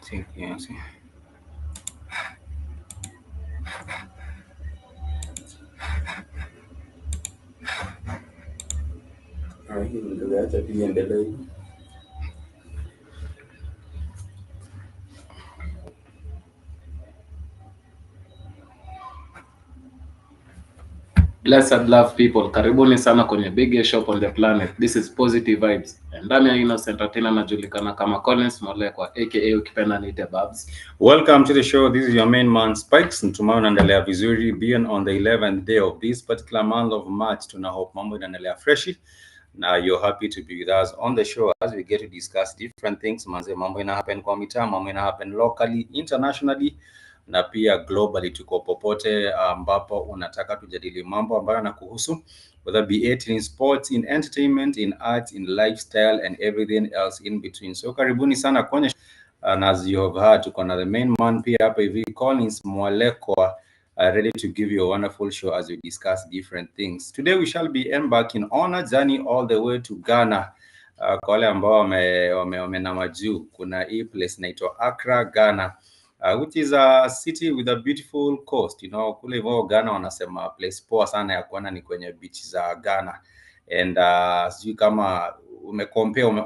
Sí, sí. Blessed love people, karibuni sana kwenye biggest shop on the planet. This is Positive Vibes. Ndani ya Innocent Atina najulikana kama Collins Molekwa aka ukipenda niite Babs. Welcome to the show. This is your main man Spikes. Tomorrow naendelea vizuri, being on the 11th day of this particular month of March. Tuna hope mambo inaendelea freshi. Now you're happy to be with us on the show as we get to discuss different things. Manze mambo ina happen kwa mitaa, mambo ina happen locally, internationally na pia globally. Tuko popote ambapo unataka tujadili mambo ambayo yanakuhusu, whether be it in sports, in entertainment, in art, in lifestyle and everything else in between. So karibuni sana kwenye and as you have heard, tuko na the main man pia hapa hivi Collins Molekwa, ready to give you a wonderful show as we discuss different things. Today we shall be embarking on a journey all the way to Ghana. Kwa wale ambao wame majuu, kuna hii place inaitwa Accra, Ghana, which is a city with a beautiful coast. You know, kule hivyo Ghana wanasema place poa sana ya kuona ni kwenye beach za Ghana. And sijui kama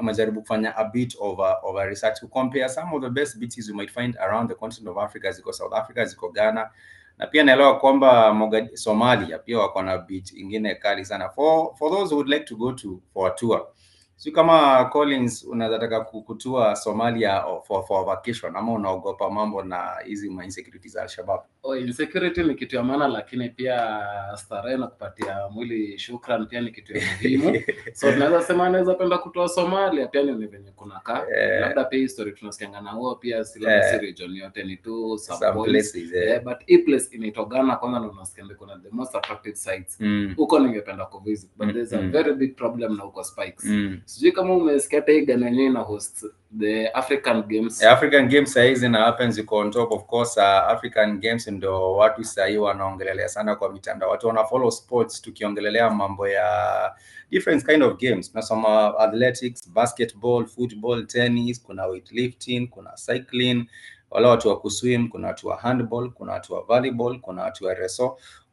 umejaribu kufanya a bit of a research to compare some of the best beaches you might find around the continent of Africa. Ziko South Africa, ziko Ghana, na pia naelewa kwamba Somalia pia wako na beach ingine kali sana for those who would like to go to for a tour. So kama Collins unataka kutua Somalia for vacation ama unaogopa mambo na hizi insecurity za Al-Shabaab? Insecurity ni kitu ya maana, lakini pia starehe na kupatia mwili shukrani pia ni kitu ya muhimu. So tunaweza sema anaweza penda kutoa Somalia pia ni venye kuna kaa. Labda pia history tunasikianga na huo pia si region yote ni tu some places. But hii place inaitwa Ghana kwanza na unasikia kuna the most attractive sites. Huko ningependa kuvisit, but there's a very big problem na huko Spikes. Sijui kama umesikia hii Ghana yenyewe na host the African Games. African Games hizi na happens iko on top of course. African Games ndo watu sahii wanaongelelea sana kwa mitandao, watu wana follow sports, tukiongelelea mambo ya different kind of games. Nasoma athletics, basketball, football, tennis, kuna weightlifting, kuna cycling, wala watu wa kuswim, kuna watu wa handball, kuna watu wa volleyball, kuna watu wa wrestle.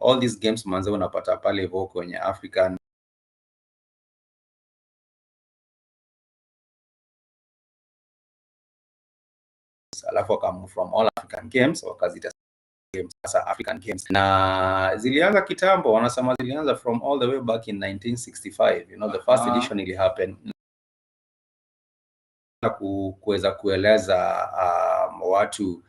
All these games manze unapata pale hivyo kwenye African. Alafu wakamu from all African Games wakazita games sasa African Games, na zilianza kitambo, wanasema zilianza from all the way back in 1965. You know, the first edition ili happen na kuweza kueleza watu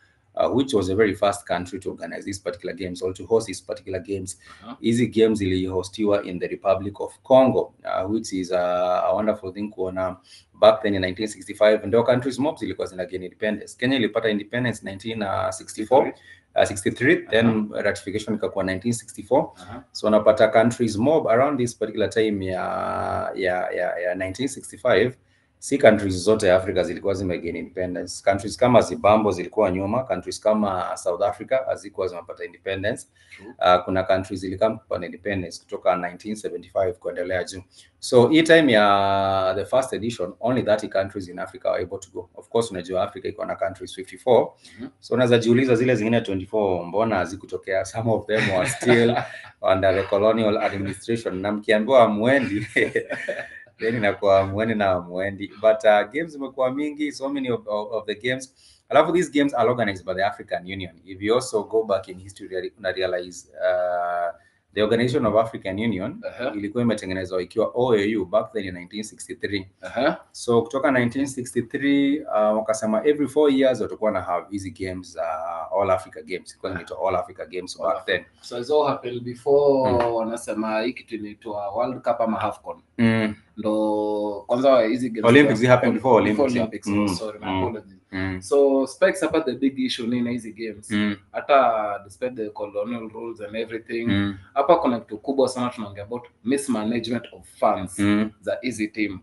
which was the very first country to organize these particular games or to host these particular games. Easy games ili hostiwa in the Republic of Congo, which is a wonderful thing kuona back then in 1965 ndio countries mob zilikuwa zina gain independence. Kenya ilipata independence 1964 63, then ratification ikakuwa 1964. So unapata countries mob around this particular time ya 1965. Si countries zote Africa zilikuwa zimegain independence. Countries kama Zimbabwe zilikuwa nyuma, countries kama South Africa hazikuwa zimepata independence. Kuna countries zilikam kupata independence kutoka 1975 kuendelea juu. So hii time ya the first edition only 30 countries in Africa were able to go. Of course unajua Africa iko na countries 54. So unaweza jiuliza zile zingine 24 mbona hazikutokea? Some of them were still under the colonial administration, na mkiambiwa mwendi then inakuwa mwendi na mwendi. But games zimekuwa mingi, so many of the games. Alafu these games are organized by the African Union. If you also go back in history una realize the Organization of African Union ilikuwa imetengenezwa ikiwa OAU back then in 1963. So kutoka 1963 wakasema every 4 years watakuwa na have easy games, all Africa Games. Kwa nini all Africa Games back then? So it's all happened before wanasema hiki kitu inaitwa World Cup ama AFCON. Ndo kwanza hizi games Olympics happened before Olympics. Sorry, my apologies. So Spikes about the big issue ni hizi games. Hata despite the colonial rules and everything, hapa kuna kitu kubwa sana tunaongea about mismanagement of funds za hizi team.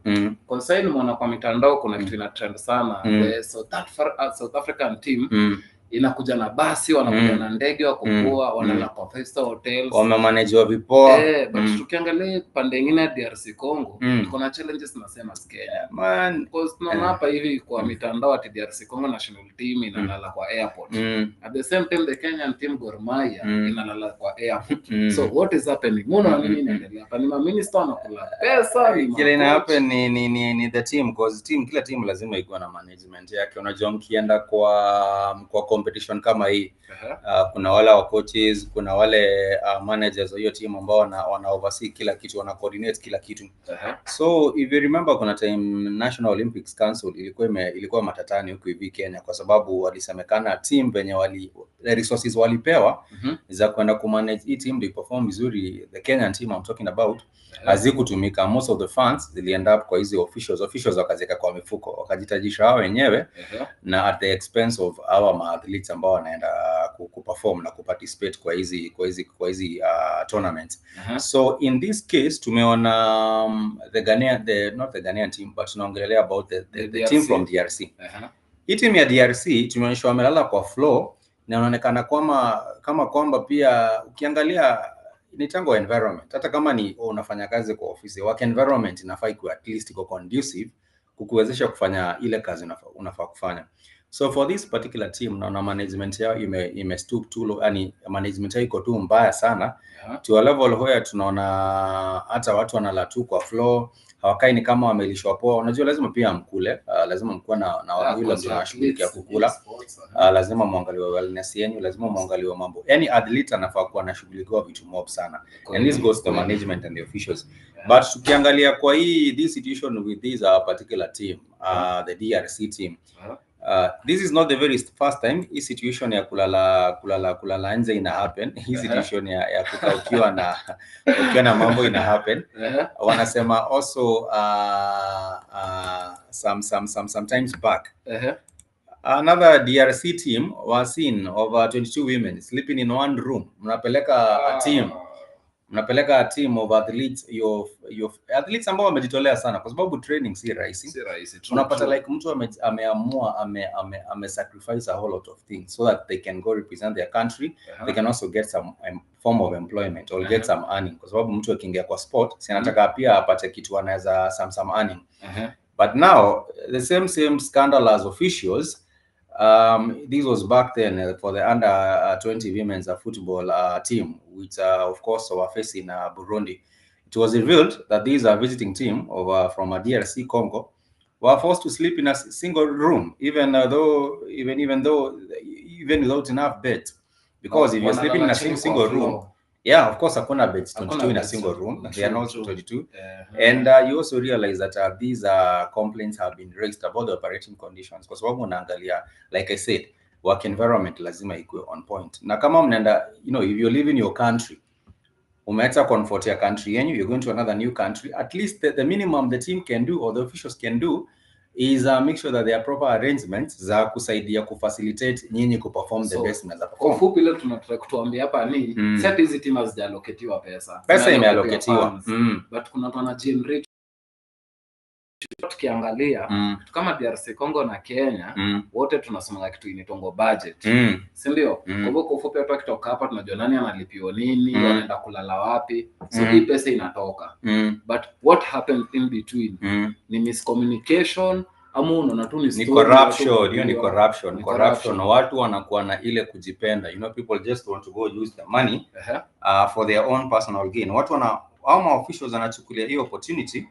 Concern mwana kwa mitandao kuna kitu ina trend sana. The South African team inakuja na basi, wanakuja na ndege wa kukua, wanalala kwa 5-star hotels, wamemanagewa vipoa. But tukiangalia pande nyingine ya DRC Congo, tuko na challenges nasema Kenya. Man, because tunaona hapa hivi kwa mitandao ati DRC Congo national team inalala kwa airport. At the same time the Kenyan team Gor Mahia inalala kwa airport. So what is happening? Mbona nini inaendelea hapa? Ni minister wanakula pesa, ni kile ina happen ni the team, because kila team lazima ikuwa na management yake. Unajua mkienda kwa competition kama hii, kuna wale wa coaches, kuna wale managers wa hiyo team ambao wana oversee kila kitu, wana coordinate kila kitu. So if you remember, kuna time National Olympics Council ilikuwa matatani huku hivi Kenya, kwa sababu walisemekana team venye resources walipewa za kwenda kumanage hii team to perform vizuri, the Kenyan team I'm talking about, hazikutumika. Most of the funds zili up kwa hizi officials wakazeka kwa mifuko, wakajitajisha wao wenyewe na at the expense of our athletes ambao wanaenda kuperform na kuparticipate kwa hizi tournaments. So in this case tumeona not the Ghanaian team, but tunaongelea about the team from DRC. Hii team ya DRC tumeonyeshwa wamelala kwa floor, na inaonekana kama kwamba pia ukiangalia ni tango environment, hata kama ni unafanya kazi kwa ofisi, work environment inafaa ikuwe at least iko conducive kukuwezesha kufanya ile kazi unafaa kufanya. So for this particular team, naona management yao imestoop too, yani management yao iko tu mbaya sana, to a level where tunaona hata watu wanalala tu kwa floor, hawakai ni kama wamelishwa poa. Unajua lazima pia mkule, lazima mkuwa na yule mtu anashughulikia kukula, lazima muangalie wellness yenu, lazima muangalie mambo, yani athlete anafaa kuwa anashughulikiwa vitu mob sana, and this goes to the management and the officials. But tukiangalia kwa this situation with this particular team, the DRC team, this is not the very first time hii situation ya kulala nje ina happen. Hii situation ya kukaa ukiwa na mambo ina happen. Wanasema also sometimes back, another DRC team was seen over 22 women sleeping in one room. Mnapeleka team of athletes, your athletes ambao wamejitolea sana, kwa sababu training si rahisi. Unapata like mtu ameamua sacrifice a whole lot of things so that they can go represent their country. They can also get some form of employment or get some earning, kwa sababu mtu akiingia kwa sport si anataka pia apate kitu anaweza some earning. But now the same scandal as officials. This was back then for the under 20 women's football team, which of course were facing Burundi. It was revealed that these visiting team from DRC Congo were forced to sleep in a single room, even without enough beds. Because if you're sleeping in a single room, yeah, of course, hakuna beds 22 in a single room. They are not 22. And you also realize that these complaints have been raised about the operating conditions. Kwa sababu unaangalia, like I said, work environment lazima ikuwe on point. Na kama mnaenda, if you live in your country, umeacha comfort ya country yenyu, you're going to another new country, at least the minimum the team can do or the officials can do is make sure that there are proper arrangements za kusaidia kufacilitate nyinyi kuperform the best mnaweza perform. Kwa fupi leo tunataka kutuambia hapa ni set hizi team hazijalloketiwa pesa. Pesa imealloketiwa. But kuna watu wana generate. Tukiangalia kama DRC Congo na Kenya wote tunasoma kitu inaitwa budget, si ndio? Kwa hivyo kwa ufupi hapa kitoka hapa tunajua nani analipiwa nini, wanaenda kulala wapi, so hii pesa inatoka. But what happened in between ni miscommunication, ama unaona tu ni corruption. Hiyo ni corruption. Watu wanakuwa na ile kujipenda, people just want to go use the money for their own personal gain. Watu officials wanachukulia hiyo opportunity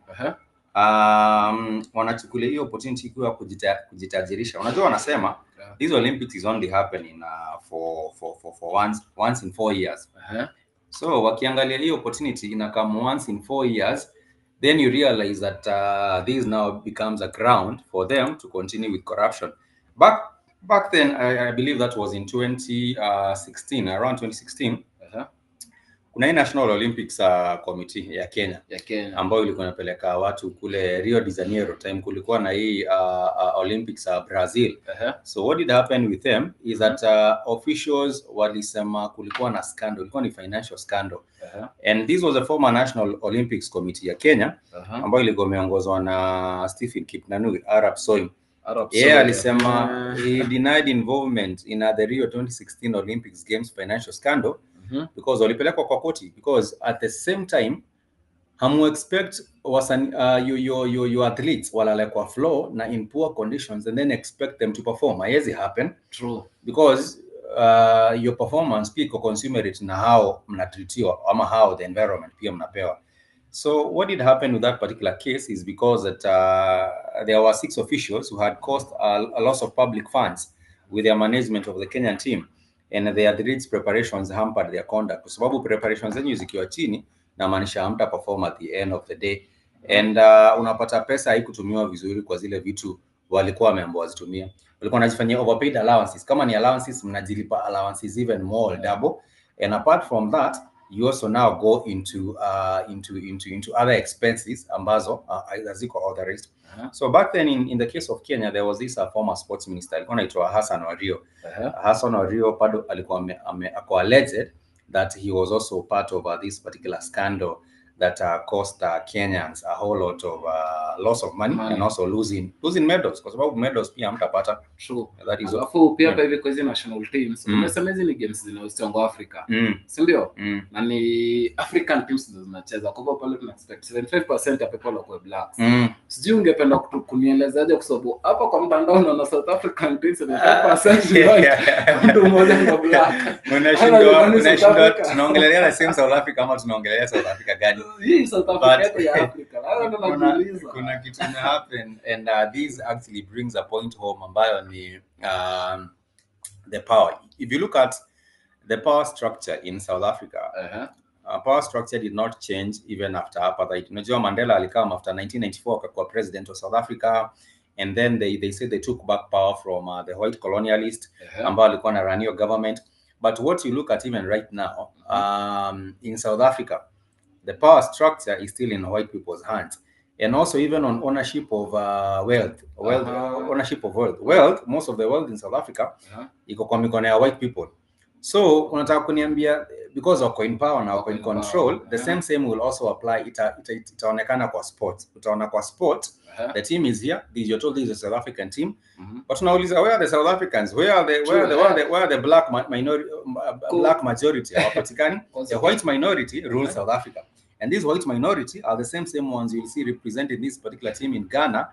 wanachukulia hiyo opportunity kwa kujitajirisha. Unajua wanasema these Olympics is only happening for once in 4 years. So wakiangalia hiyo opportunity ina come once in 4 years, then you realize that this now becomes a ground for them to continue with corruption. Back then I believe that was in 2016, around 2016. Kuna National Olympics Committee ya Kenya ambayo ilikuwa inapeleka watu kule Rio de Janeiro, time kulikuwa na hii Olympics Brazil. So what did happen with them is that officials walisema kulikuwa na scandal, ilikuwa ni financial scandal. And this was a former National Olympics Committee ya Kenya ambayo ilikuwa imeongozwa na Stephen Kipnanu, Arab Soim. alisema he denied involvement in the Rio 2016 Olympics Games financial scandal because walipelekwa kwa koti because at the same time hamu expect your athletes walale kwa floor na in poor conditions and then expect them to perform. Haiwezi happen. True. Because your performance pia iko consumerate na how mnatreatiwa ama how the environment pia mnapewa. So what did happen with that particular case is because that there were 6 officials who had caused a loss of public funds with their management of the Kenyan team, and their athletes preparations hampered their conduct. Kwa sababu preparations zenyu zikiwa chini na maanisha hamta perform at the end of the day, and unapata pesa haikutumiwa vizuri kwa zile vitu walikuwa wameambiwa wazitumie. Walikuwa wanajifanyia overpaid allowances. Kama ni allowances, mnajilipa allowances even more double, and apart from that you also now go into other expenses ambazo haziko authorized. So back then in the case of Kenya there was this former sports minister alikuwa anaitwa Hassan Wario. Hassan Wario bado alikuwa alleged that he was also part of this particular scandal that cost Kenyans a whole lot of loss of money and also losing medals, kwa sababu medals pia mtapata. True. That is alafu pia hivi kwa hizi national teams umesema hizi ni games zinazochangwa Africa, si ndio? Na ni African teams zinacheza, kwa hivyo pale tuna expect 75% ya people wako blacks. Sijui ungependa kunielezaje, kwa sababu hapa kwa mtandao na South African teams 75% mtu mmoja ni black. Unashindwa tunaongelea the same South Africa ama tunaongelea South Africa gani? Hii South Africa ya Africa. Kuna kitu ina happen, and this actually brings a point home ambayo ni the power. If you look at the power structure in South Africa, power structure did not change even after apartheid. Unajua Mandela alikam after 1994 akakuwa president of South Africa, and then they said they took back power from the white colonialist ambao alikuwa na run your government. But what you look at even right now in South Africa, the power structure is still in white people's hands. And also even on ownership of wealth, ownership of wealth, most of the wealth in South Africa iko kwa mikono ya white people. So unataka kuniambia because of in power na in control, the same will also apply. Itaonekana kwa sport. Utaona kwa sport, the team is here. You're told this is a South African team. But tunauliza, where are the South Africans? Where are the black minority, black majority? Hawapatikani. The white minority rules South Africa. And these white minority are the same ones you'll see represented this particular team in Ghana,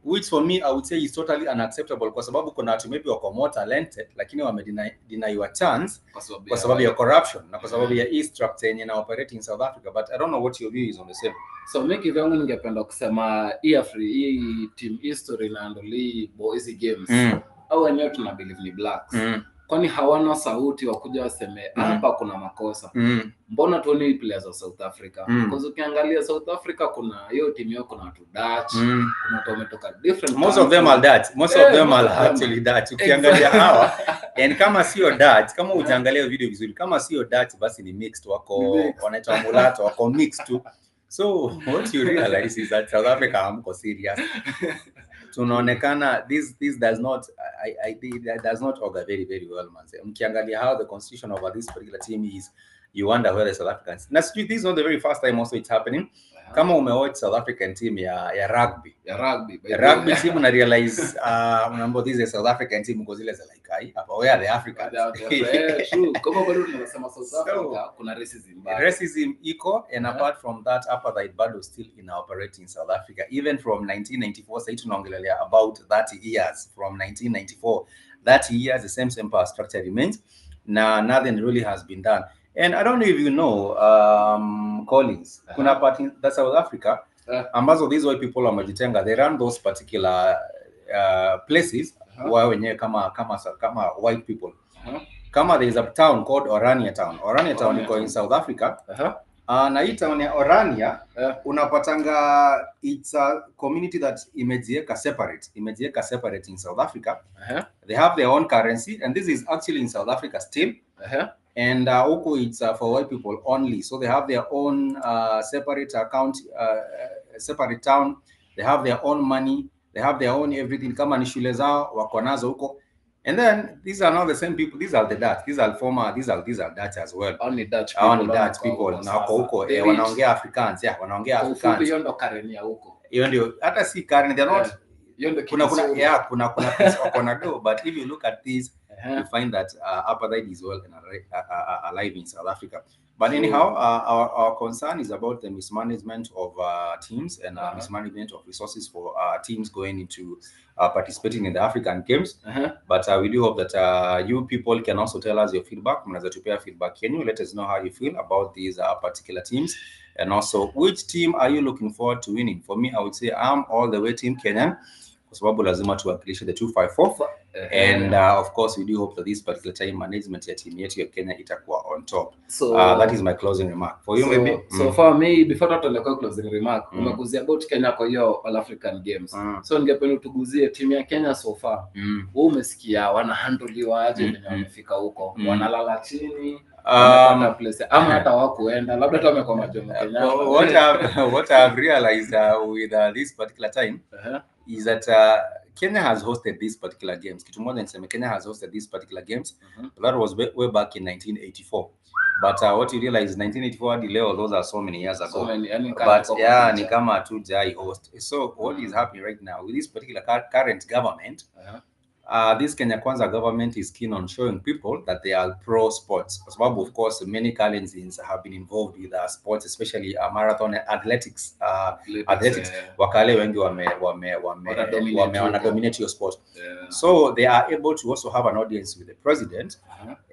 which for me I would say is totally unacceptable, kwa sababu kuna watu maybe wako more talented lakini wamedeny your chance kwa sababu ya corruption na kwa sababu ya structure yenye na operate in South Africa. But I don't know what your view is on the same. So mimi kwangu ningependa kusema hii team history na ndoli boys games au wenyewe tuna believe ni blacks. Kwani hawana sauti wakuja waseme hapa kuna makosa. Mbona tuone players wa South Africa? Because ukiangalia South Africa kuna hiyo timu yao, kuna watu Dutch, kuna watu wametoka different. Most of them are Dutch. Most of them are actually Dutch. Ukiangalia hawa, and kama sio Dutch, kama utaangalia video vizuri, kama sio Dutch basi ni mixed, wako wanaitwa mulato, wako mixed tu. So what you realize is that South Africa hamko serious. Tunaonekana this does not does not augur very well, man. Mkiangalia how the constitution of this particular team is, you wonder where the South Africans. Now, this is not the very first time also it's happening. Kama umewatch South African team ya rugby team una realize unaambiwa this is South African team because ile like where are the Africans? True. Kama bado tunasema South Africa kuna racism iko, and apart from that apartheid bado still in operating South Africa even from 1994. Sasa tunaongelea about 30 years from 1994. 30 years the same power structure remains. Nothing really has been done. And I don't know if you know, Collins, kuna part in South Africa, ambazo these white people wamejitenga, they run those particular places where wenyewe kama white people. Kama there is a town called Orania Town. Orania Town iko in South Africa. Na hii town ya Orania, unapatanga, it's a community that imejieka separate in South Africa. They have their own currency, and this is actually in South Africa still. And huko it's for white people only, so they have their own separate account, separate town. They have their own money, they have their own everything. Kama ni shule zao wako nazo huko. And then these are not the same people. These are the Dutch. These are Dutch as well. Only Dutch people. Na huko wanaongea Afrikaans, wanaongea Afrikaans. Hiyo ndo Karen ya huko. Hiyo ndio hata si Karen, they are not kuna piece wako na do, but if you look at this you find that apartheid is well alive in South Africa. But anyhow, our concern is about the mismanagement of teams and mismanagement of resources for teams going into participating in the African Games. But we do hope that you people can also tell us your feedback. Mnaweza tupea feedback. Can you let us know how you feel about these particular teams? And also, which team are you looking forward to winning? For me, I would say I'm all the way Team Kenyan, kwa sababu lazima tuwakilishe the 254. And of course, we do hope that this particular time management ya team yetu ya Kenya itakuwa on top. So that is my closing remark. For you, maybe? So for me, before tutaleka closing remark, umeguzia about Kenya kwa hiyo All African Games. So ningependa tuguzie team ya Kenya so far. Wewe umesikia wanahandliwa aje venye wamefika huko? Wanalala chini, wanapata place ama hata hawakuenda, labda tu wamekuwa majomo Kenya. What I've realized with this particular time is that Kenya has hosted these particular games. Kitu moja niseme, Kenya has hosted these particular games. That was way back in 1984. But what you realize, 1984 hadi leo, those are so many years ago. So many, but yeah, ni kama hatujai host. So what is happening right now with this particular current government? This Kenya Kwanza government is keen on showing people that they are pro sports. Of course, many Kalenjins have been involved with sports, especially marathon and athletics. Wakale wengi wana dominate your sport. So they are able to also have an audience with the president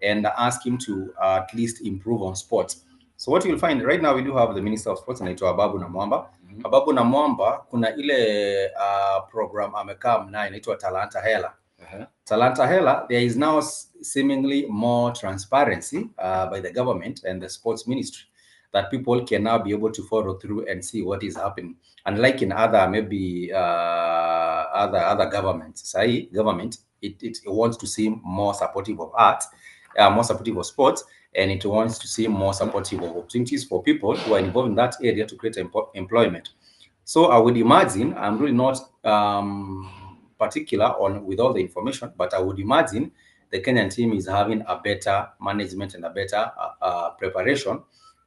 and ask him to at least improve on sports. So what you'll find right now, we do have the Minister of Sports, anaitwa Ababu Namwamba. Ababu Namwamba, kuna ile program amekaa mnayo inaitwa Talanta Hela. Talanta Hela, there is now seemingly more transparency by the government and the sports ministry, that people can now be able to follow through and see what is happening. Unlike in other maybe other governments, government it wants to see more supportive of art, more supportive of sports, and it wants to see more supportive of opportunities for people who are involved in that area to create employment. So I would imagine, I'm really not particular on with all the information, but I would imagine the Kenyan team is having a better management and a better preparation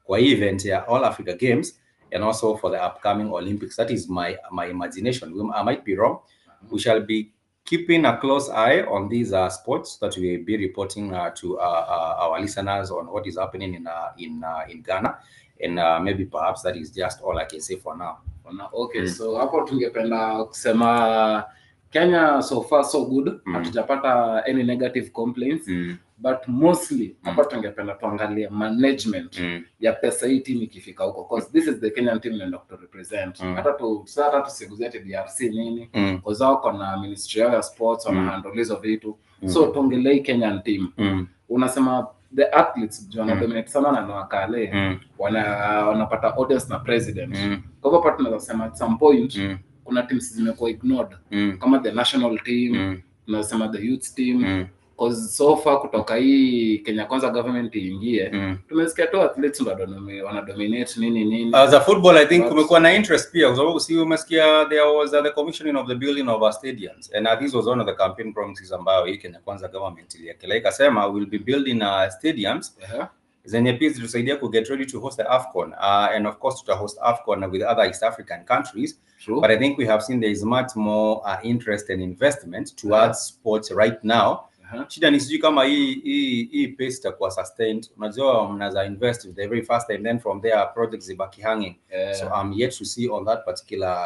for event here, All Africa Games, and also for the upcoming Olympics. That is my imagination. I might be wrong. We shall be keeping a close eye on these sports that we will be reporting to our listeners on what is happening in Ghana, and maybe perhaps that is just all I can say for now. Okay, so hapo tungependa kusema Kenya so far so good. Hatujapata any negative complaints, but mostly hapa tungependa tuangalie management ya pesa hii team ikifika huko, because this is the Kenyan team and to represent. Hata tusiguzie DRC nini, because wako na Ministry of Sports wana handle hizo vitu. So tuongelee Kenyan team. Unasema the athletes wana dominate sana na wakale wanapata audience na president. Kwa hivyo hapa tunaweza sema at some point kuna teams zimekuwa ignored kama the national team, tunasema the youth team, because so far kutoka hii Kenya Kwanza government iingie, tumesikia tu athletes ndo wana dominate nini. As a football, I think kumekuwa na interest pia, kwa sababu si umesikia there was the commissioning of the building of our stadiums, and this was one of the campaign promises ambayo hii Kenya Kwanza government iliyekelea, ikasema we'll be building stadiums zenye pia zitusaidia ku get ready to host the AFCON, and of course to host AFCON with other East African countries. True. But I think we have seen there is much more interest and investment towards sports right now. Shida ni sijui kama hii pace itakuwa sustained. Unajua mnaza invest the very first time, then from there projects zibaki hanging. So I'm yet to see on that particular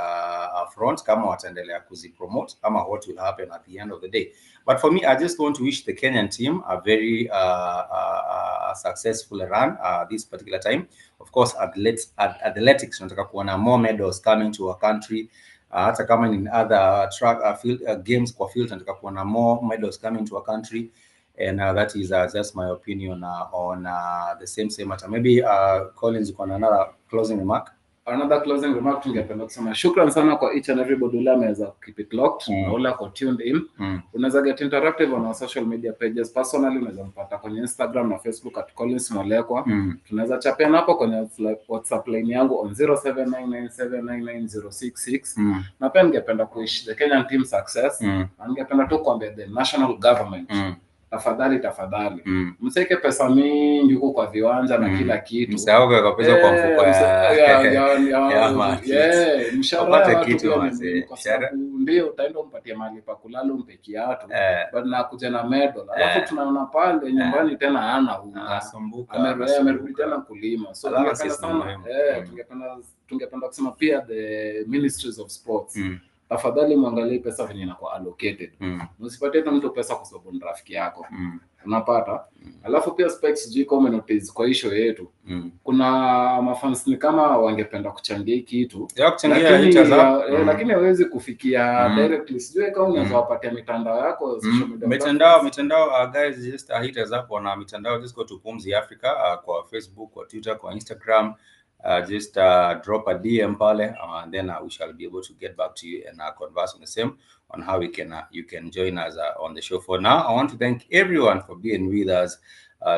front kama wataendelea kuzipromote ama what will happen at the end of the day. But for me, I just want to wish the Kenyan team a very successful run this particular time. Of course, athletics tunataka kuona more medals coming to our country. Hata kama in other track field games kwa field tunataka kuona more medals coming to our country, and that is just my opinion on the same matter. Maybe Collins, uko na another closing remark? Another closing remark tungependa kusema shukrani sana kwa each and everybody who ameweza keep it locked na wala ko tuned in. Unaweza get interactive on our social media pages. Personally unaweza mpata kwenye Instagram na Facebook at Collins Molekwa. Tunaweza chapiana hapo kwenye WhatsApp line yangu on 0799799066. Na pia ningependa kuish the Kenyan team success. Ningependa tu kuambia the national government tafadhali mseke pesa mingi huko kwa viwanja na kila kitu, msauke kwa pesa kwa mfuko ya mshahara watu kitu pia ni mase. muhimu, kwa sababu ndio utaenda umpatie mahali pa kulala umpe kiatu, but na kuja na medal, alafu tunaona pale nyumbani tena hana unga, amerudi tena kulima. So tungependa sana tungependa kusema pia the ministries of sports, tafadhali muangalie pesa venye inakuwa allocated. Msipatie tu mtu pesa kwa sababu ni rafiki yako. Unapata? Alafu pia specs communities kwa issue yetu. Kuna mafans ni kama wangependa kuchangia kitu. Lakini hawezi kufikia directly. Sijui kama unaweza wapatia mitandao yako social media. Mitandao guys, just hit us up on mitandao, just go to Pumzi Africa kwa Facebook, kwa Twitter, kwa Instagram. Just drop a DM pale, and then we shall be able to get back to you and converse on the same on how we can you can join us on the show. For now, I want to thank everyone for being with us.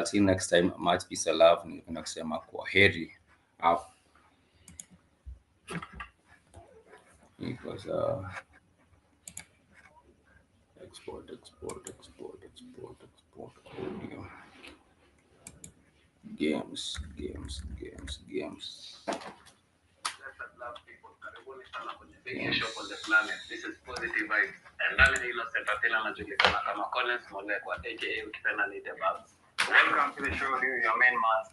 Till next time, much peace and love. Ningependa kusema kwaheri. Because export games. This is Positive Vibes. And nami ni Innocent Atela, najulikana kama Collins Molekwa aka ukipenda ni The Babs. Welcome to the show, your main man.